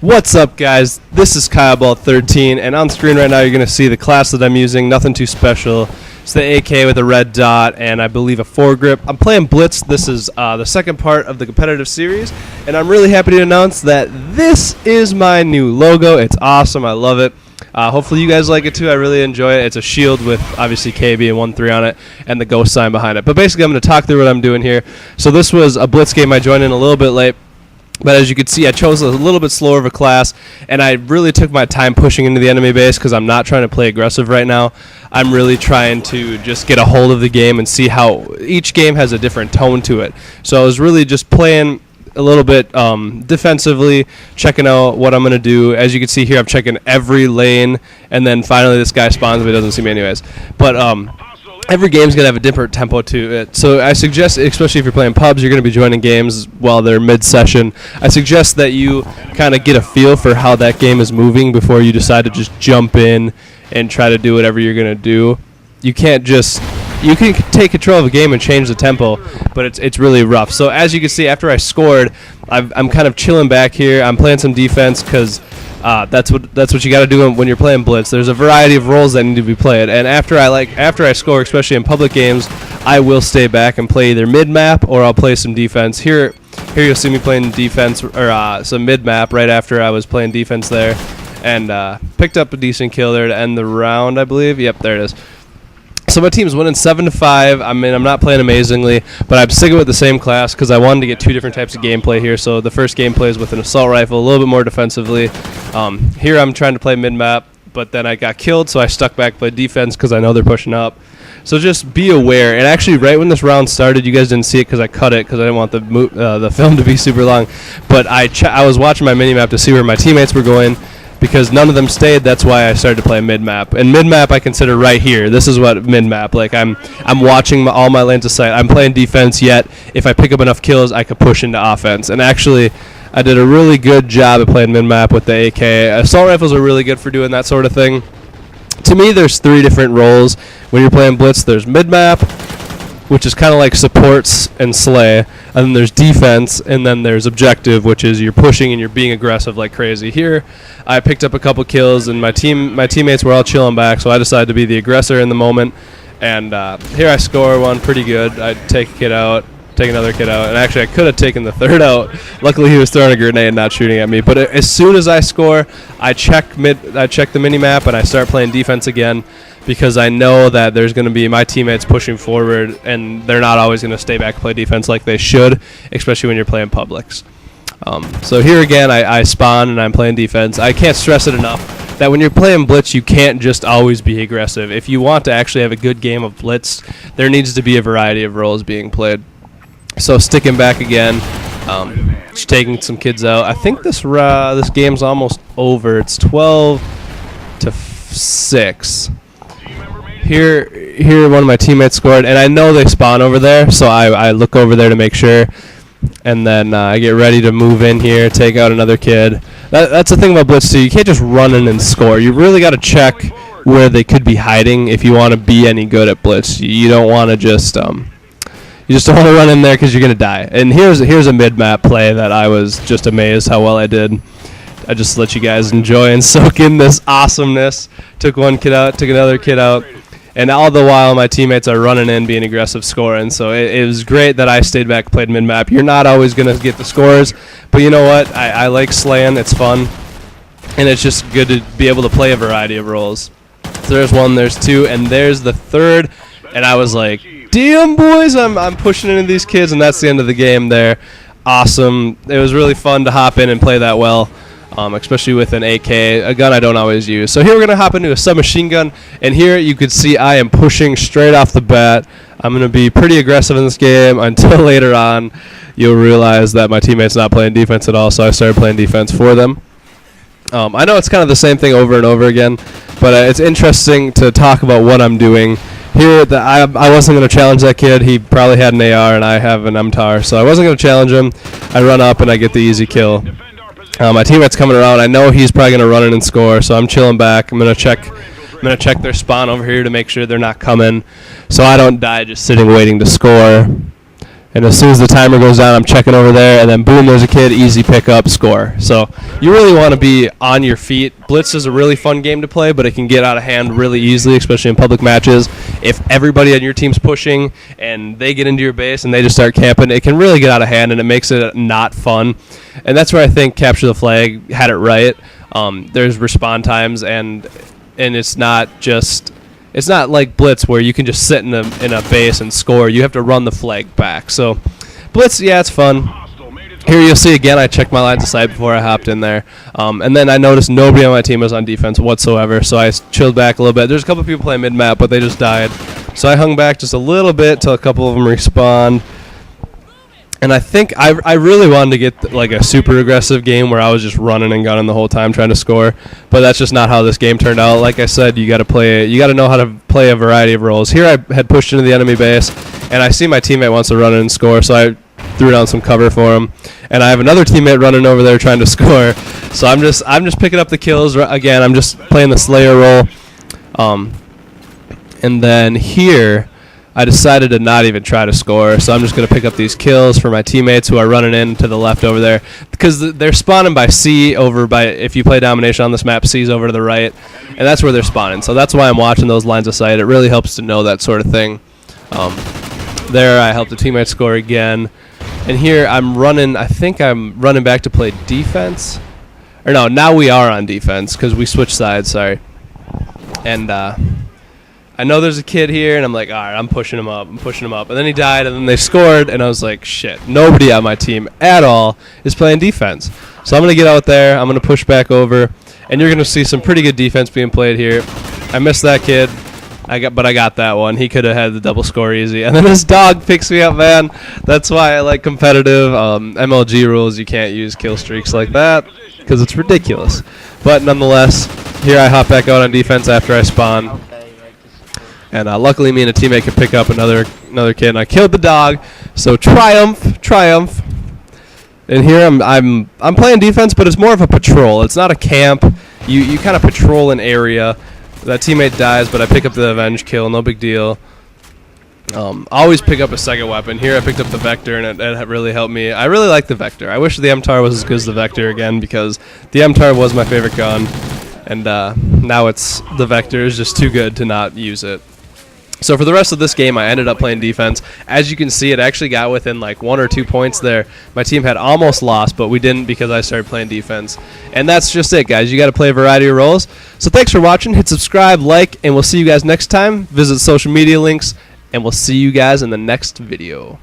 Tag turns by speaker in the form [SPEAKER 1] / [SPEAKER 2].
[SPEAKER 1] What's up, guys? This is Kyle13, and on screen right now you're going to see the class that I'm using. Nothing too special. It's the AK with a red dot and I believe a foregrip. I'm playing Blitz. This is the second part of the competitive series, and I'm really happy to announce that this is my new logo. It's awesome. I love it. Hopefully you guys like it too. I really enjoy it. It's a shield with obviously KB and 1-3 on it and the ghost sign behind it. But basically I'm going to talk through what I'm doing here. So this was a Blitz game. I joined in a little bit late. But as you can see, I chose a little bit slower of a class, and I really took my time pushing into the enemy base because I'm not trying to play aggressive right now. I'm really trying to just get a hold of the game and see how each game has a different tone to it. So I was really just playing a little bit defensively, checking out what I'm going to do. As you can see here, I'm checking every lane, and then finally this guy spawns, but he doesn't see me anyways. But every game's going to have a different tempo to it. So I suggest, especially if you're playing pubs, you're going to be joining games while they're mid-session. I suggest that you kind of get a feel for how that game is moving before you decide to just jump in and try to do whatever you're going to do. You can't just... You can take control of a game and change the tempo, but it's really rough. So as you can see, after I scored, I'm kind of chilling back here. I'm playing some defense because... that's what you got to do when you're playing Blitz. There's a variety of roles that need to be played, and after I score, especially in public games, I will stay back and play either mid map or I'll play some defense. Here you'll see me playing defense or some mid map right after I was playing defense there, and picked up a decent kill there to end the round, I believe. Yep, there it is. So my team's winning 7-5. I mean, I'm not playing amazingly, but I'm sticking with the same class because I wanted to get two different types of gameplay here. So the first gameplay is with an assault rifle, a little bit more defensively. Here I'm trying to play mid-map, but then I got killed, so I stuck back, played defense because I know they're pushing up. So just be aware. And actually, right when this round started, you guys didn't see it because I cut it because I didn't want the film to be super long. But I was watching my mini-map to see where my teammates were going. Because none of them stayed, that's why I started to play mid-map. And mid-map I consider right here. This is what mid-map. Like I'm watching all my lanes of sight. I'm playing defense, yet if I pick up enough kills, I could push into offense. And actually, I did a really good job at playing mid-map with the AK. Assault rifles are really good for doing that sort of thing. To me, there's three different roles when you're playing Blitz. There's mid-map, which is kind of like supports and slay, and then there's defense, and then there's objective, which is you're pushing and you're being aggressive like crazy. Here, I picked up a couple kills, and my teammates were all chilling back, so I decided to be the aggressor in the moment, and here I score one pretty good. I take a kid out, take another kid out, and actually I could have taken the third out. Luckily he was throwing a grenade, not shooting at me. But as soon as I score, I check the mini-map, and I start playing defense again, because I know that there's going to be my teammates pushing forward, and they're not always going to stay back and play defense like they should, especially when you're playing publics. So here again, I spawn and I'm playing defense. I can't stress it enough that when you're playing Blitz, you can't just always be aggressive. If you want to actually have a good game of Blitz, there needs to be a variety of roles being played. So sticking back again, just taking some kids out. I think this game's almost over. It's 12-6. Here one of my teammates scored, and I know they spawn over there, so I look over there to make sure, and then I get ready to move in here, take out another kid. That's the thing about Blitz too. You can't just run in and score. You really got to check where they could be hiding if you want to be any good at Blitz. You don't want to just you just don't want to run in there because you're gonna die. And here's a mid-map play that I was just amazed how well I did. I just let you guys enjoy and soak in this awesomeness. Took one kid out, took another kid out. And all the while, my teammates are running in, being aggressive, scoring. So it was great that I stayed back, played mid-map. You're not always going to get the scores, but you know what? I like slaying. It's fun, and it's just good to be able to play a variety of roles. So there's one, there's two, and there's the third. And I was like, damn, boys, I'm pushing into these kids, and that's the end of the game there. Awesome. It was really fun to hop in and play that well. Especially with an AK, a gun I don't always use. So here we're going to hop into a submachine gun, and here you can see I am pushing straight off the bat. I'm going to be pretty aggressive in this game until later on you'll realize that my teammate's not playing defense at all, so I started playing defense for them. I know it's kind of the same thing over and over again, but it's interesting to talk about what I'm doing. Here, I wasn't going to challenge that kid. He probably had an AR, and I have an MTAR, so I wasn't going to challenge him. I run up, and I get the easy kill. My teammate's coming around. I know he's probably gonna run in and score, so I'm chilling back. I'm gonna check their spawn over here to make sure they're not coming, so I don't die just sitting waiting to score. And as soon as the timer goes down, I'm checking over there, and then boom, there's a kid, easy pickup, score. So you really want to be on your feet. Blitz is a really fun game to play, but it can get out of hand really easily, especially in public matches. If everybody on your team's pushing and they get into your base and they just start camping, it can really get out of hand, and it makes it not fun. And that's where I think Capture the Flag had it right. There's respawn times, and it's not just... It's not like Blitz where you can just sit in a base and score. You have to run the flag back. So Blitz, yeah, it's fun. Here you'll see again, I checked my lines of sight before I hopped in there. And then I noticed nobody on my team was on defense whatsoever, so I chilled back a little bit. There's a couple people playing mid-map, but they just died. So I hung back just a little bit till a couple of them respawned. And I think I really wanted to get like a super aggressive game where I was just running and gunning the whole time trying to score, but that's just not how this game turned out. Like I said, you got to know how to play a variety of roles. Here I had pushed into the enemy base, and I see my teammate wants to run in and score, so I threw down some cover for him. And I have another teammate running over there trying to score, so I'm just picking up the kills again. I'm just playing the Slayer role, and then here I decided to not even try to score, so I'm just going to pick up these kills for my teammates who are running in to the left over there, because they're spawning by C over by, if you play Domination on this map, C's over to the right, and that's where they're spawning. So that's why I'm watching those lines of sight. It really helps to know that sort of thing. There I helped a teammate score again, and here I'm running, I think I'm running back to play defense, or no, now we are on defense, because we switched sides, sorry. And I know there's a kid here, and I'm like, all right, I'm pushing him up. And then he died, and then they scored, and I was like, shit, nobody on my team at all is playing defense. So I'm going to get out there. I'm going to push back over, and you're going to see some pretty good defense being played here. I missed that kid, but I got that one. He could have had the double score easy. And then this dog picks me up, man. That's why I like competitive. MLG rules, you can't use kill streaks like that because it's ridiculous. But nonetheless, here I hop back out on defense after I spawn. And luckily, me and a teammate could pick up another kid, and I killed the dog. So triumph. And here I'm playing defense, but it's more of a patrol. It's not a camp. You kind of patrol an area. That teammate dies, but I pick up the avenge kill. No big deal. Always pick up a second weapon. Here I picked up the Vector, and it really helped me. I really like the Vector. I wish the MTAR was as good as the Vector again, because the MTAR was my favorite gun, and now the Vector is just too good to not use it. So for the rest of this game, I ended up playing defense. As you can see, it actually got within like 1 or 2 points there. My team had almost lost, but we didn't because I started playing defense. And that's just it, guys. You got to play a variety of roles. So thanks for watching. Hit subscribe, like, and we'll see you guys next time. Visit social media links, and we'll see you guys in the next video.